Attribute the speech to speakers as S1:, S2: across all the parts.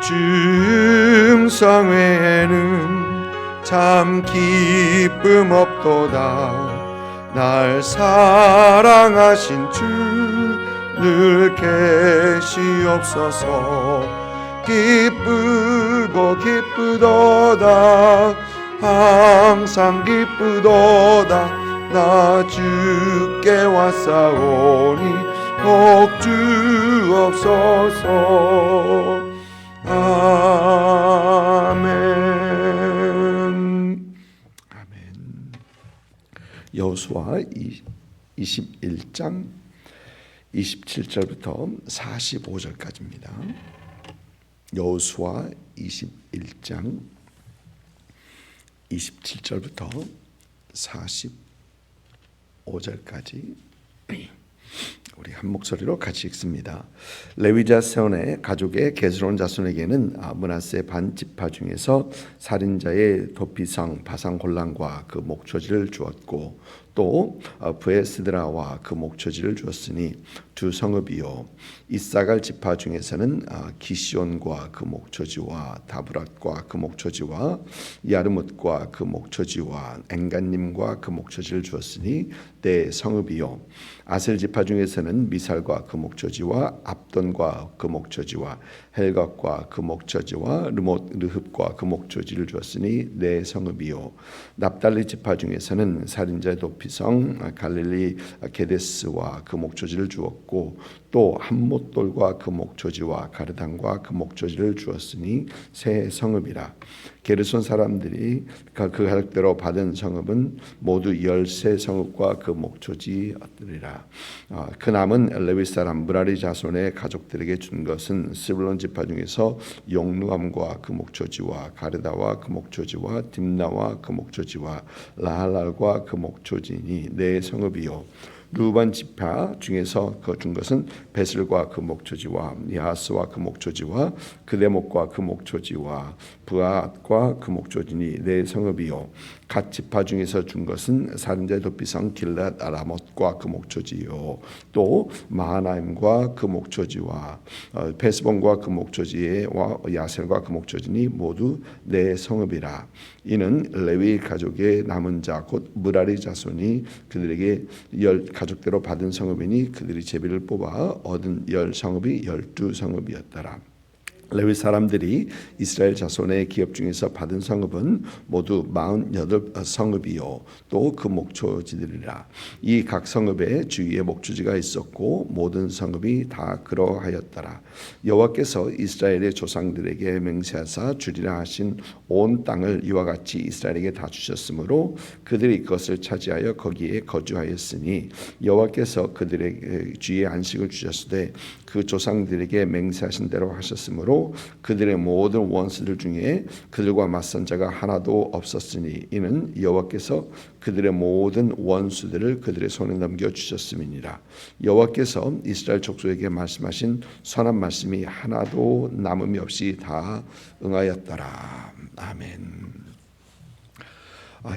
S1: 충성 외에는 참 기쁨 없도다. 날 사랑하신 주 늘 계시옵소서. 기쁘고 기쁘도다. 항상 기쁘도다. 나 주께 왔사오니 복주옵소서. 아멘. 아멘. 여호수아 21장 27절부터 45절까지입니다. 여호수아 21장 27절부터 45절까지 우리 한 목소리로 같이 읽습니다. 레위 자손의 가족의 게스론 자손에게는 므낫세 반 지파 중에서 살인자의 도피성 바산골란과 그 목초지를 주었고 또 브에스드라와 그 목초지를 주었으니 두 성읍이요. 이사갈 지파 중에서는 기시온과 그 목초지와 다브랏과 그 목초지와 야르뭇과 그 목초지와 엔간님과 그 목초지를 주었으니 네 성읍이요. 아셀 지파 중에서는 미살과 그 목초지와 압돈과 그 목초지와 헬각과 그 목초지와 르못 르흡과 그 목초지를 주었으니 네 성읍이요. 납달리 지파 중에서는 살인자 도피성 갈릴리 게데스와 그 목초지를 주었고 또 함못돌과 그 목초지와 가르단과 그 목초지를 주었으니 세 성읍이라. 게르손 사람들이 그 가족대로 받은 성읍은 모두 13성읍과 그 목초지였더라. 그 남은 레위 사람 므라리 자손의 가족들에게 준 것은 스불론 지파 중에서 용루암과 그 목초지와 가르다와 그 목초지와 딥나와 그 목초지와 라할랄과 그 목초지니 네 성읍이요. 루반 지파 중에서 준 것은 베슬과 그 목초지와 야하스와 그 목초지와 그데목과 그 목초지와 부앗과 그 목초지니 네 성읍이요. 갓 지파 중에서 준 것은 살인자의 도피성 길랏 아라못과 그 목초지요. 또 마하나임과 그 목초지와 베스본과 그 목초지와 야셀과 그 목초지니 모두 네 성읍이라. 이는 레위 가족의 남은 자 곧 므라리 자손이 그들에게 가족대로 받은 성읍이니 그들이 제비를 뽑아 얻은 성읍이 12성읍이었더라. 레위 사람들이 이스라엘 자손의 기업 중에서 받은 성읍은 모두 48성읍이요 또 그 목초지들이라. 이 각 성읍에 주위에 목초지가 있었고 모든 성읍이 다 그러하였더라. 여호와께서 이스라엘의 조상들에게 맹세하사 주리라 하신 온 땅을 이와 같이 이스라엘에게 다 주셨으므로 그들이 그것을 차지하여 거기에 거주하였으니 여호와께서 그들의 주위에 안식을 주셨으되 그 조상들에게 맹세하신 대로 하셨으므로 그들의 모든 원수들 중에 그들과 맞선 자가 하나도 없었으니 이는 여호와께서 그들의 모든 원수들을 그들의 손에 넘겨 주셨음이니라. 여호와께서 이스라엘 족속에게 말씀하신 선한 말씀이 하나도 남음이 없이 다 응하였더라. 아멘.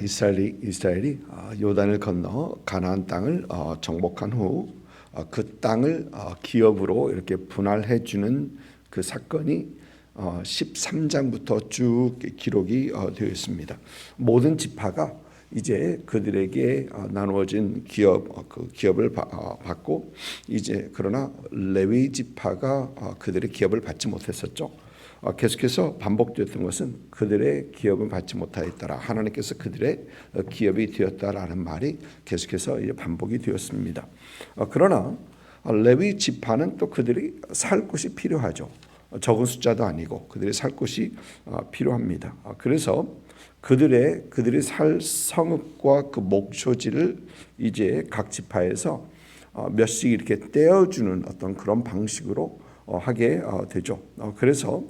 S1: 이스라엘이 요단을 건너 가나안 땅을 정복한 후 그 땅을 기업으로 이렇게 분할해 주는 그 사건이 13장부터 쭉 기록이 되어 있습니다. 모든 지파가 이제 그들에게 나누어진 그 기업을 받고 이제 그러나 레위 지파가 그들의 기업을 받지 못했었죠. 계속해서 반복되었던 것은 그들의 기업은 받지 못하였더라. 하나님께서 그들의 기업이 되었다라는 말이 계속해서 반복이 되었습니다. 그러나 레위 지파는 또 그들이 살 곳이 필요하죠. 적은 숫자도 아니고 그들이 살 곳이 필요합니다. 그래서 그들이 살 성읍과 그 목초지를 이제 각 지파에서 몇씩 이렇게 떼어주는 어떤 그런 방식으로 하게 되죠. 그래서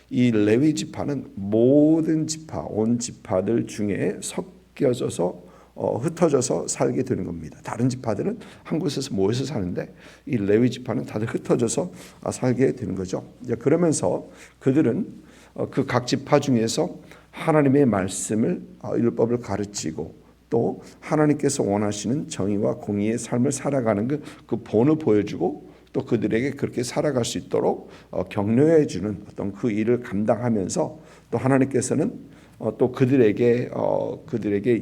S1: 이 레위 지파는 모든 지파, 온 지파들 중에 섞여져서 흩어져서 살게 되는 겁니다. 다른 지파들은 한 곳에서 모여서 사는데 이 레위 지파는 다들 흩어져서 살게 되는 거죠. 그러면서 그들은 그 각 지파 중에서 하나님의 말씀을 율법을 가르치고 또 하나님께서 원하시는 정의와 공의의 삶을 살아가는 그 본을 보여주고 또 그들에게 그렇게 살아갈 수 있도록 격려해 주는 어떤 그 일을 감당하면서 또 하나님께서는 또 그들에게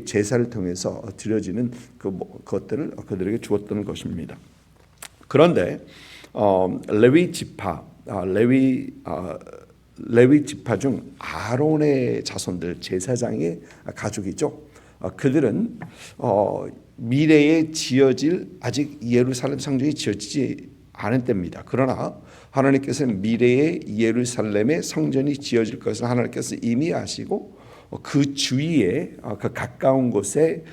S1: 제사를 통해서 드려지는 그것들을 그들에게 주었던 것입니다. 그런데 레위 지파 중 아론의 자손들, 제사장의 가족이죠. 그들은 미래에 지어질, 아직 예루살렘 성전이 지어지지 않은 때입니다. 그러나 하나님께서는 미래에 예루살렘의 성전이 지어질 것을 하나님께서 이미 아시고 그 주위에 그 가까운 곳에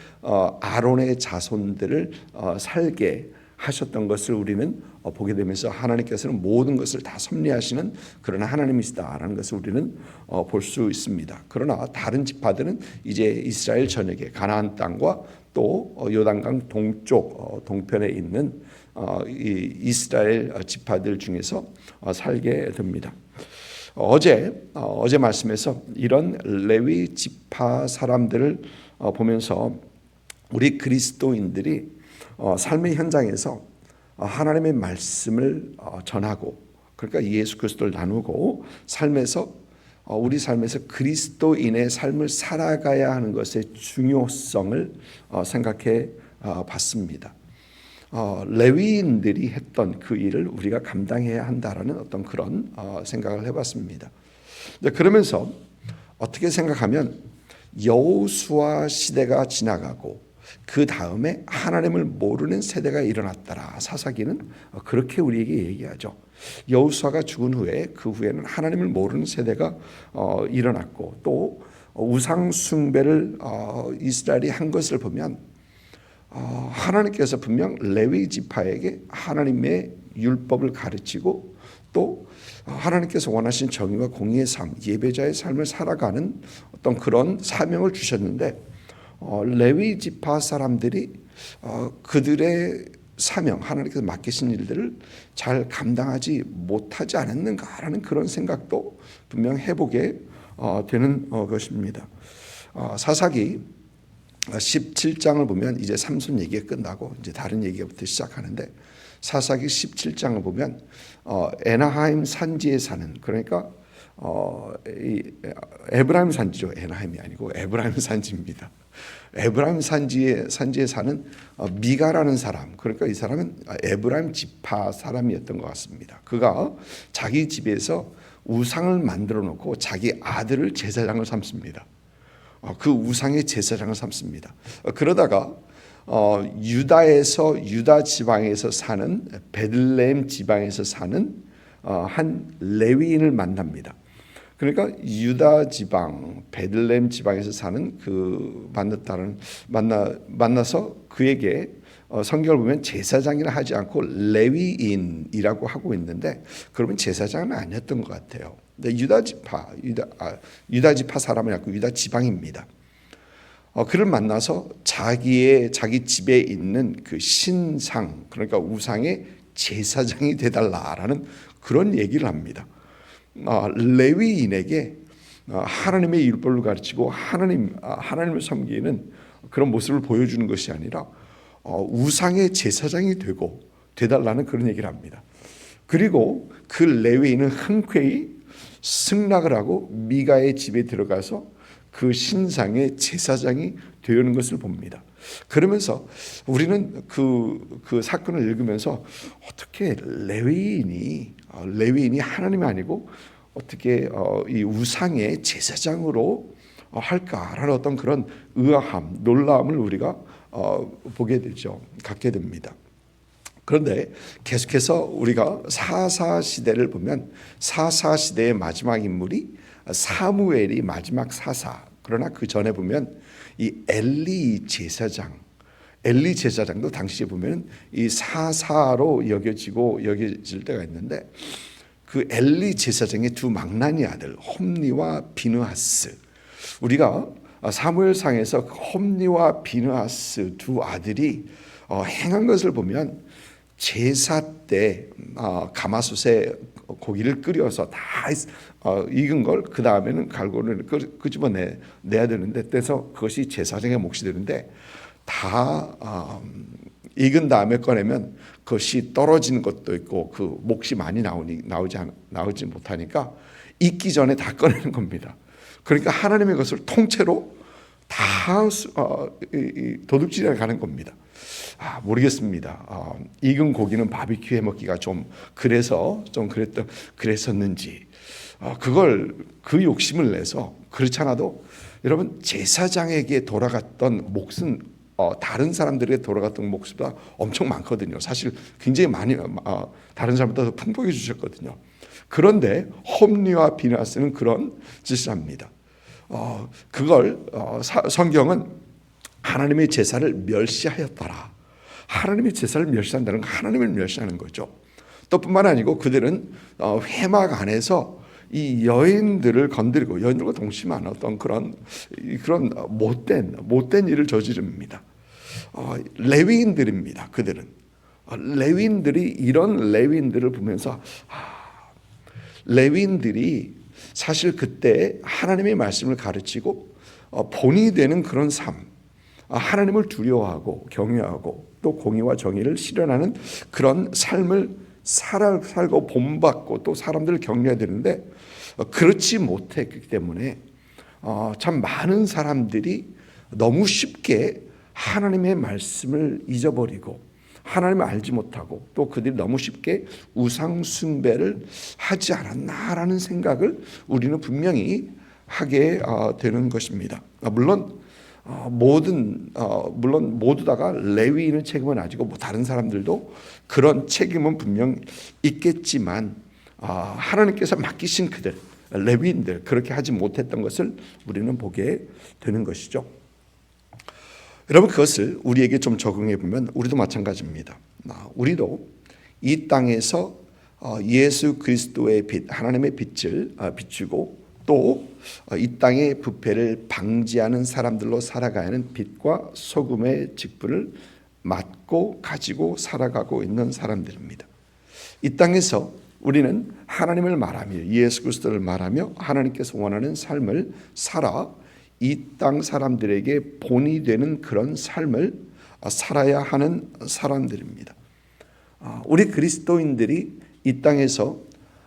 S1: 아론의 자손들을 살게 하셨던 것을 우리는 보게 되면서 하나님께서는 모든 것을 다 섭리하시는 그런 하나님이시다라는 것을 우리는 볼 수 있습니다. 그러나 다른 지파들은 이제 이스라엘 전역에 가나안 땅과 또 요단강 동쪽 동편에 있는 이 이스라엘 지파들 중에서 살게 됩니다. 어제 말씀에서 이런 레위 지파 사람들을 보면서 우리 그리스도인들이 삶의 현장에서 하나님의 말씀을 전하고, 그러니까 예수 그리스도를 나누고 삶에서 우리 삶에서 그리스도인의 삶을 살아가야 하는 것의 중요성을 생각해 봤습니다. 레위인들이 했던 그 일을 우리가 감당해야 한다라는 어떤 그런 생각을 해봤습니다. 그러면서 어떻게 생각하면 여호수아 시대가 지나가고 그 다음에 하나님을 모르는 세대가 일어났더라. 사사기는 그렇게 우리에게 얘기하죠. 여호수아가 죽은 후에 그 후에는 하나님을 모르는 세대가 일어났고 또 우상 숭배를 이스라엘이 한 것을 보면 하나님께서 분명 레위 지파에게 하나님의 율법을 가르치고 또 하나님께서 원하신 정의와 공의의 삶, 예배자의 삶을 살아가는 어떤 그런 사명을 주셨는데 레위 지파 사람들이 그들의 사명, 하나님께서 맡기신 일들을 잘 감당하지 못하지 않았는가라는 그런 생각도 분명 해보게 되는 것입니다. 사사기 17장을 보면 이제 삼손 얘기가 끝나고 이제 다른 얘기부터 시작하는데, 사사기 17장을 보면 에나하임 산지에 사는, 그러니까 에브라임 산지죠. 에나하임이 아니고 에브라임 산지입니다. 에브라임 산지에 사는 미가라는 사람, 그러니까 이 사람은 에브라임 지파 사람이었던 것 같습니다. 그가 자기 집에서 우상을 만들어 놓고 자기 아들을 제사장을 삼습니다. 그 우상의 제사장을 삼습니다. 그러다가 유다 지방에서 사는, 베들레헴 지방에서 사는 한 레위인을 만납니다. 그러니까 유다 지방, 베들레헴 지방에서 사는 만나서 그에게 성경을 보면 제사장이라 하지 않고 레위인이라고 하고 있는데, 그러면 제사장은 아니었던 것 같아요. 근데 유다 지파 사람이 아니고 유다 지방입니다. 그를 만나서 자기 집에 있는 그 신상, 그러니까 우상의 제사장이 되달라라는 그런 얘기를 합니다. 레위인에게 하나님의 율법을 가르치고 하나님을 섬기는 그런 모습을 보여주는 것이 아니라 우상의 제사장이 되달라는 그런 얘기를 합니다. 그리고 그 레위인은 흔쾌히 승낙을 하고 미가의 집에 들어가서 그 신상의 제사장이 되는 것을 봅니다. 그러면서 우리는 그 사건을 읽으면서 어떻게 레위인이 하나님이 아니고 어떻게 이 우상의 제사장으로 할까라는 어떤 그런 의아함, 놀라움을 우리가 보게 되죠. 갖게 됩니다. 그런데 계속해서 우리가 사사 시대를 보면 사사 시대의 마지막 인물이 사무엘이 마지막 사사. 그러나 그 전에 보면 이 엘리 제사장도 당시에 보면 이 사사로 여겨질 때가 있는데, 그 엘리 제사장의 두 망나니 아들 홈니와 비느하스, 우리가 사무엘상에서 홈니와 비느하스 두 아들이 행한 것을 보면 제사 때 가마솥에 고기를 끓여서 다 익은 걸 그 다음에는 갈고리를 끄집어내야 되는데, 그래서 그것이 제사장의 몫이 되는데 다 익은 다음에 꺼내면 그것이 떨어지는 것도 있고 그 몫이 많이 나오지 못하니까 익기 전에 다 꺼내는 겁니다. 그러니까 하나님의 것을 통째로 다 도둑질해 가는 겁니다. 모르겠습니다. 익은 고기는 바비큐 해 먹기가 좀 그랬었는지 그걸 그 욕심을 내서 그렇지 않아도 여러분 제사장에게 돌아갔던 몫은 다른 사람들에게 돌아갔던 몫보다 엄청 많거든요. 사실 굉장히 많이 다른 사람보다 더 풍부하게 주셨거든요. 그런데 홈리와 비나스는 그런 짓을 합니다. 그걸 성경은 하나님의 제사를 멸시하였더라. 하나님의 제사를 멸시한다는 건 하나님을 멸시하는 거죠. 또 뿐만 아니고 그들은 회막 안에서 이 여인들을 건드리고 여인들과 동심한 어떤 그런 못된 일을 저지릅니다. 레위인들입니다. 그들은 레위인들이 이런 레위인들을 보면서 레위인들이 사실 그때 하나님의 말씀을 가르치고 본이 되는 그런 삶, 하나님을 두려워하고 경외하고 또 공의와 정의를 실현하는 그런 삶을 살고 본받고 또 사람들을 격려해야 되는데 그렇지 못했기 때문에 참 많은 사람들이 너무 쉽게 하나님의 말씀을 잊어버리고 하나님을 알지 못하고 또 그들이 너무 쉽게 우상 숭배를 하지 않았나라는 생각을 우리는 분명히 하게 되는 것입니다. 물론 모두 다가 레위인의 책임은 가지고 다른 사람들도 그런 책임은 분명 있겠지만 하나님께서 맡기신 그들 레위인들 그렇게 하지 못했던 것을 우리는 보게 되는 것이죠. 여러분 그것을 우리에게 좀 적용해 보면 우리도 마찬가지입니다. 우리도 이 땅에서 예수 그리스도의 빛 하나님의 빛을 비추고 또 이 땅의 부패를 방지하는 사람들로 살아가야 하는 빛과 소금의 직분을 맡고 가지고 살아가고 있는 사람들입니다. 이 땅에서 우리는 하나님을 말하며 예수 그리스도를 말하며 하나님께서 원하는 삶을 살아 이 땅 사람들에게 본이 되는 그런 삶을 살아야 하는 사람들입니다. 우리 그리스도인들이 이 땅에서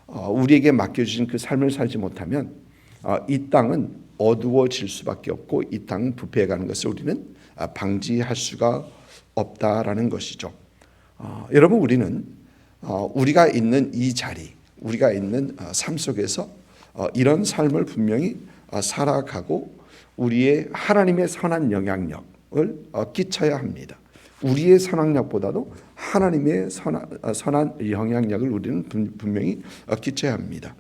S1: 우리에게 맡겨주신 그 삶을 살지 못하면 이 땅은 어두워질 수밖에 없고 이 땅은 부패해가는 것을 우리는 방지할 수가 없다라는 것이죠. 여러분 우리는 우리가 있는 이 자리 우리가 있는 삶 속에서 이런 삶을 분명히 살아가고 우리의 하나님의 선한 영향력을 끼쳐야 합니다. 우리의 선악력보다도 하나님의 선한 영향력을 우리는 분명히 끼쳐야 합니다.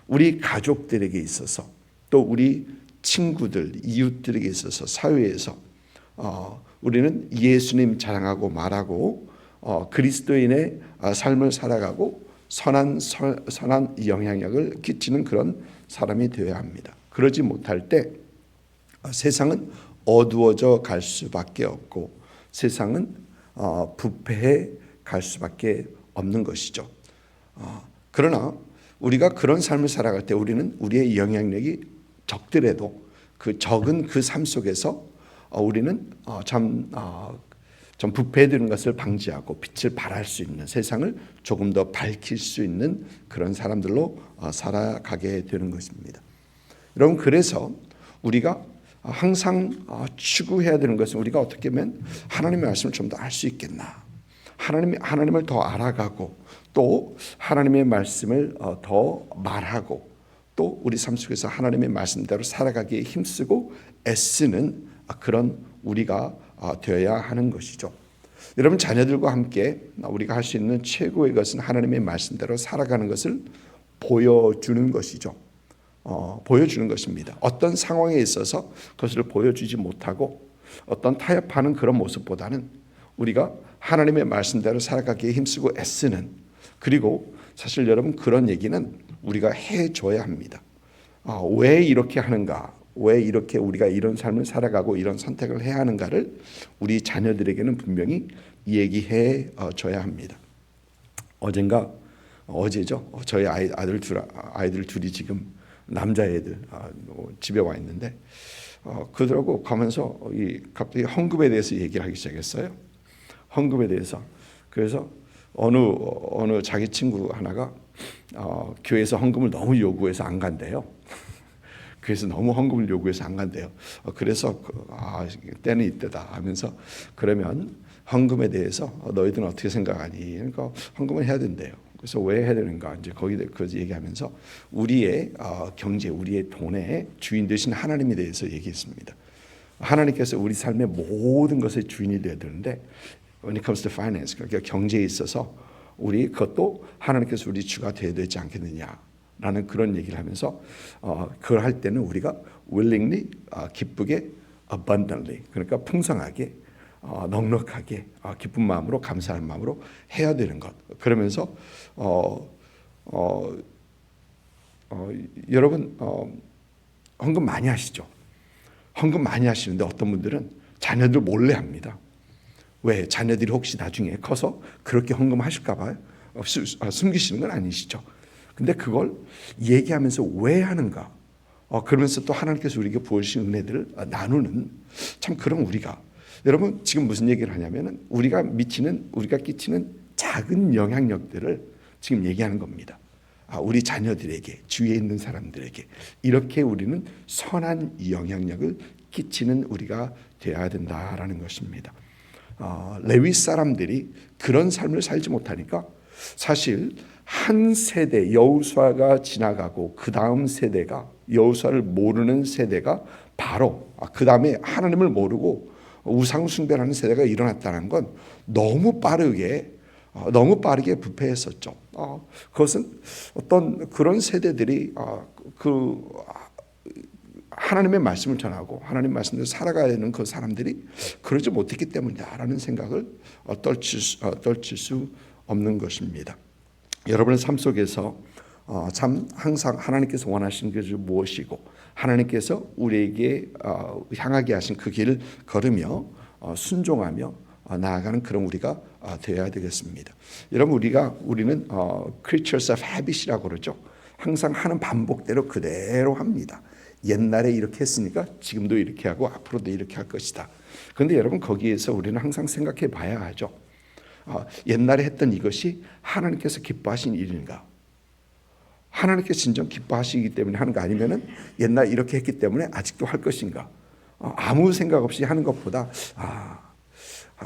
S1: 우리 가족들에게 있어서 또 우리 친구들, 이웃들에게 있어서 사회에서 우리는 예수님 자랑하고 말하고 그리스도인의 삶을 살아가고 선한 영향력을 끼치는 그런 사람이 되어야 합니다. 그러지 못할 때 세상은 어두워져 갈 수밖에 없고 세상은 부패해 갈 수밖에 없는 것이죠. 그러나 우리가 그런 삶을 살아갈 때 우리는 우리의 영향력이 적더라도 그 적은 그 삶 속에서 우리는 좀 부패되는 것을 방지하고 빛을 발할 수 있는 세상을 조금 더 밝힐 수 있는 그런 사람들로 살아가게 되는 것입니다. 여러분 그래서 우리가 항상 추구해야 되는 것은 우리가 어떻게 하면 하나님의 말씀을 좀 더 알 수 있겠나 하나님을 더 알아가고 또 하나님의 말씀을 더 말하고 또 우리 삶 속에서 하나님의 말씀대로 살아가기에 힘쓰고 애쓰는 그런 우리가 되어야 하는 것이죠. 여러분 자녀들과 함께 우리가 할 수 있는 최고의 것은 하나님의 말씀대로 살아가는 것을 보여주는 것이죠. 보여주는 것입니다. 어떤 상황에 있어서 그것을 보여주지 못하고 어떤 타협하는 그런 모습보다는 우리가 하나님의 말씀대로 살아가기에 힘쓰고 애쓰는 그리고 사실 여러분 그런 얘기는 우리가 해줘야 합니다. 왜 이렇게 하는가? 왜 이렇게 우리가 이런 삶을 살아가고 이런 선택을 해야 하는가를 우리 자녀들에게는 분명히 얘기해 줘야 합니다. 어제죠. 저희 아이들 둘이 지금 남자애들 집에 와 있는데 그들하고 가면서 갑자기 헌금에 대해서 얘기를 하기 시작했어요. 헌금에 대해서. 그래서 어느 자기 친구 하나가 교회에서 헌금을 너무 요구해서 안 간대요. 그래서 너무 헌금을 요구해서 안 간대요. 그래서 때는 이때다 하면서 그러면 헌금에 대해서 너희들은 어떻게 생각하니? 그러니까 헌금은 해야 된대요. 그래서 왜 해야 되는가? 이제 거기에 그 얘기하면서 우리의 경제, 우리의 돈의 주인 되신 하나님에 대해서 얘기했습니다. 하나님께서 우리 삶의 모든 것의 주인이 되어야 되는데 when it comes to finance, 그러니까 경제에 있어서 우리 그것도 하나님께서 우리 주가 되어야 되지 않겠느냐라는 그런 얘기를 하면서 그걸 할 때는 우리가 willingly, 기쁘게, abundantly, 그러니까 풍성하게, 넉넉하게, 기쁜 마음으로, 감사할 마음으로 해야 되는 것. 그러면서 여러분 헌금 많이 하시죠? 헌금 많이 하시는데 어떤 분들은 자녀들 몰래 합니다. 왜? 자녀들이 혹시 나중에 커서 그렇게 헌금하실까 봐요. 숨기시는 건 아니시죠. 근데 그걸 얘기하면서 왜 하는가? 그러면서 또 하나님께서 우리에게 부어주신 은혜들을 나누는 참 그런 우리가 여러분 지금 무슨 얘기를 하냐면은 우리가 끼치는 작은 영향력들을 지금 얘기하는 겁니다. 우리 자녀들에게 주위에 있는 사람들에게 이렇게 우리는 선한 영향력을 끼치는 우리가 되어야 된다라는 것입니다. 레위 사람들이 그런 삶을 살지 못하니까 사실 한 세대 여호수아가 지나가고 그 다음 세대가 여호수아를 모르는 세대가 바로 그 다음에 하나님을 모르고 우상 숭배하는 세대가 일어났다는 건 너무 빠르게 부패했었죠. 그것은 어떤 그런 세대들이 하나님의 말씀을 전하고 하나님 말씀대로 살아가야 되는 그 사람들이 그러지 못했기 때문이다라는 생각을 떨칠 수 없는 것입니다. 여러분의 삶 속에서 참 항상 하나님께서 원하시는 것이 무엇이고 하나님께서 우리에게 향하게 하신 그 길을 걸으며 순종하며 나아가는 그런 우리가 되어야 되겠습니다. 여러분 우리는 creatures of habit이라고 그러죠. 항상 하는 반복대로 그대로 합니다. 옛날에 이렇게 했으니까 지금도 이렇게 하고 앞으로도 이렇게 할 것이다. 그런데 여러분 거기에서 우리는 항상 생각해 봐야 하죠. 옛날에 했던 이것이 하나님께서 기뻐하신 일인가? 하나님께서 진정 기뻐하시기 때문에 하는 거 아니면은 옛날 이렇게 했기 때문에 아직도 할 것인가? 아무 생각 없이 하는 것보다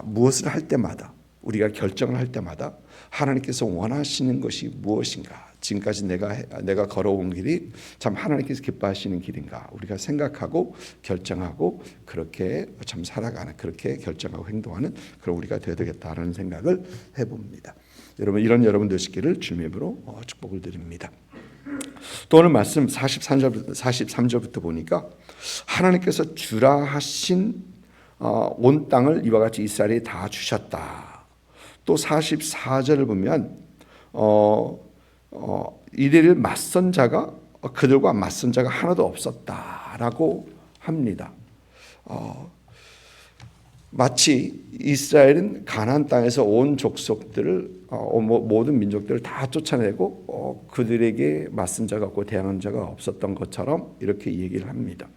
S1: 무엇을 할 때마다 우리가 결정을 할 때마다 하나님께서 원하시는 것이 무엇인가? 지금까지 내가 걸어온 길이 참 하나님께서 기뻐하시는 길인가? 우리가 생각하고 결정하고 그렇게 참 살아가는 그렇게 결정하고 행동하는 그런 우리가 되어야 되겠다라는 생각을 해봅니다. 여러분 이런 여러분 되시기를 주님으로 축복을 드립니다. 또 오늘 말씀 43절부터 보니까 하나님께서 주라 하신 온 땅을 이와 같이 이스라엘이 다 주셨다. 또 44절을 보면 이들을 맞선 자가 그들과 맞선 자가 하나도 없었다라고 합니다. 마치 이스라엘은 가나안 땅에서 온 족속들을 모든 민족들을 다 쫓아내고 그들에게 맞선 자가 없고 대항한 자가 없었던 것처럼 이렇게 얘기를 합니다.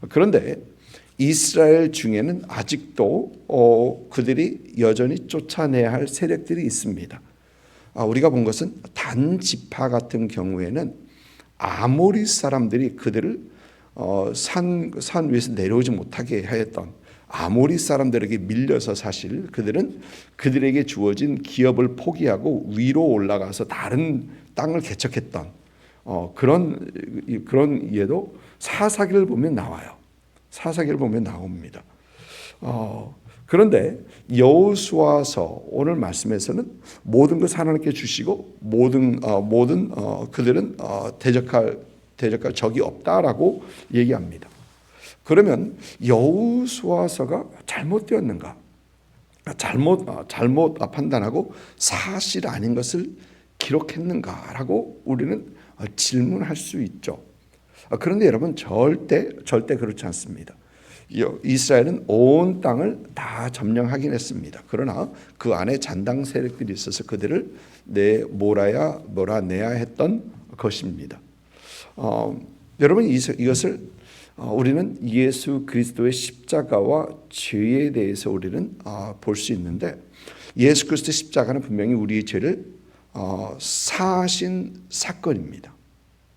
S1: 그런데 이스라엘 중에는 아직도 그들이 여전히 쫓아내야 할 세력들이 있습니다. 우리가 본 것은 단 지파 같은 경우에는 아모리 사람들이 그들을 산 위에서 내려오지 못하게 하였던 아모리 사람들에게 밀려서 사실 그들은 그들에게 주어진 기업을 포기하고 위로 올라가서 다른 땅을 개척했던 그런 예도 사사기를 보면 나와요. 사사기를 보면 나옵니다. 그런데 여호수아서 오늘 말씀에서는 모든 것을 하나님께 주시고 모든 그들은 대적할 적이 없다라고 얘기합니다. 그러면 여호수아서가 잘못되었는가? 잘못 판단하고 사실 아닌 것을 기록했는가라고 우리는 질문할 수 있죠. 그런데 여러분 절대 그렇지 않습니다. 이스라엘은 온 땅을 다 점령하긴 했습니다. 그러나 그 안에 잔당 세력들이 있어서 그들을 몰아내야 했던 것입니다. 여러분 이것을 우리는 예수 그리스도의 십자가와 죄에 대해서 우리는 볼 수 있는데, 예수 그리스도의 십자가는 분명히 우리의 죄를 사하신 사건입니다.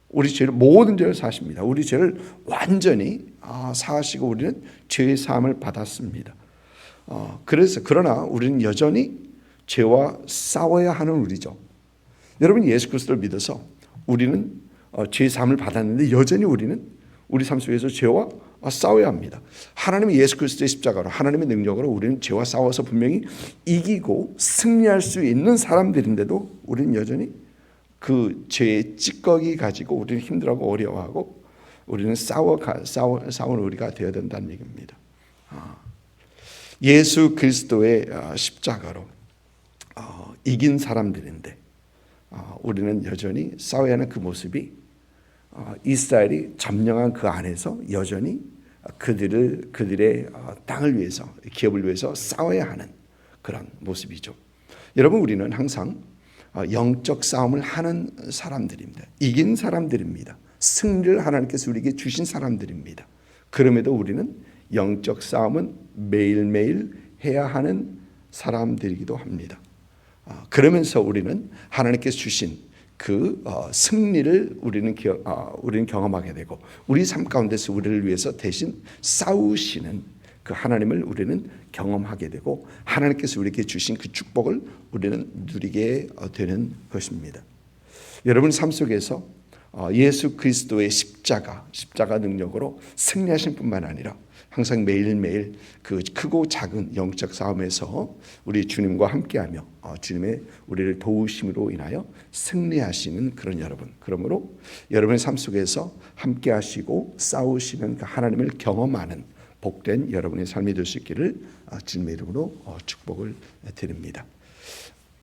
S1: 우리 죄를, 모든 죄를 사십니다. 우리 죄를 완전히 사하시고 우리는 죄의 사함을 받았습니다. 그러나 우리는 여전히 죄와 싸워야 하는 우리죠. 여러분, 예수 그리스도를 믿어서 우리는 죄의 사함을 받았는데 여전히 우리는 우리 삶 속에서 죄와 싸워야 합니다. 하나님의 예수 그리스도의 십자가로, 하나님의 능력으로 우리는 죄와 싸워서 분명히 이기고 승리할 수 있는 사람들인데도 우리는 여전히 그 죄의 찌꺼기 가지고 우리는 힘들어하고 어려워하고 우리는 싸우는 우리가 되어야 된다는 얘기입니다. 예수 그리스도의 십자가로 이긴 사람들인데 우리는 여전히 싸워야 하는 그 모습이, 이스라엘이 점령한 그 안에서 여전히 그들의 땅을 위해서, 기업을 위해서 싸워야 하는 그런 모습이죠. 여러분, 우리는 항상 영적 싸움을 하는 사람들입니다. 이긴 사람들입니다. 승리를 하나님께서 우리에게 주신 사람들입니다. 그럼에도 우리는 영적 싸움은 매일매일 해야 하는 사람들이기도 합니다. 그러면서 우리는 하나님께서 주신 그 승리를 우리는 경험하게 되고, 우리 삶 가운데서 우리를 위해서 대신 싸우시는 그 하나님을 우리는 경험하게 되고, 하나님께서 우리에게 주신 그 축복을 우리는 누리게 되는 것입니다. 여러분 삶 속에서 예수 그리스도의 십자가 능력으로 승리하신 뿐만 아니라 항상 매일매일 그 크고 작은 영적 싸움에서 우리 주님과 함께하며 주님의 우리를 도우심으로 인하여 승리하시는 그런 여러분, 그러므로 여러분의 삶 속에서 함께하시고 싸우시는 그 하나님을 경험하는 복된 여러분의 삶이 될 수 있기를 주님의 이름으로 축복을 드립니다.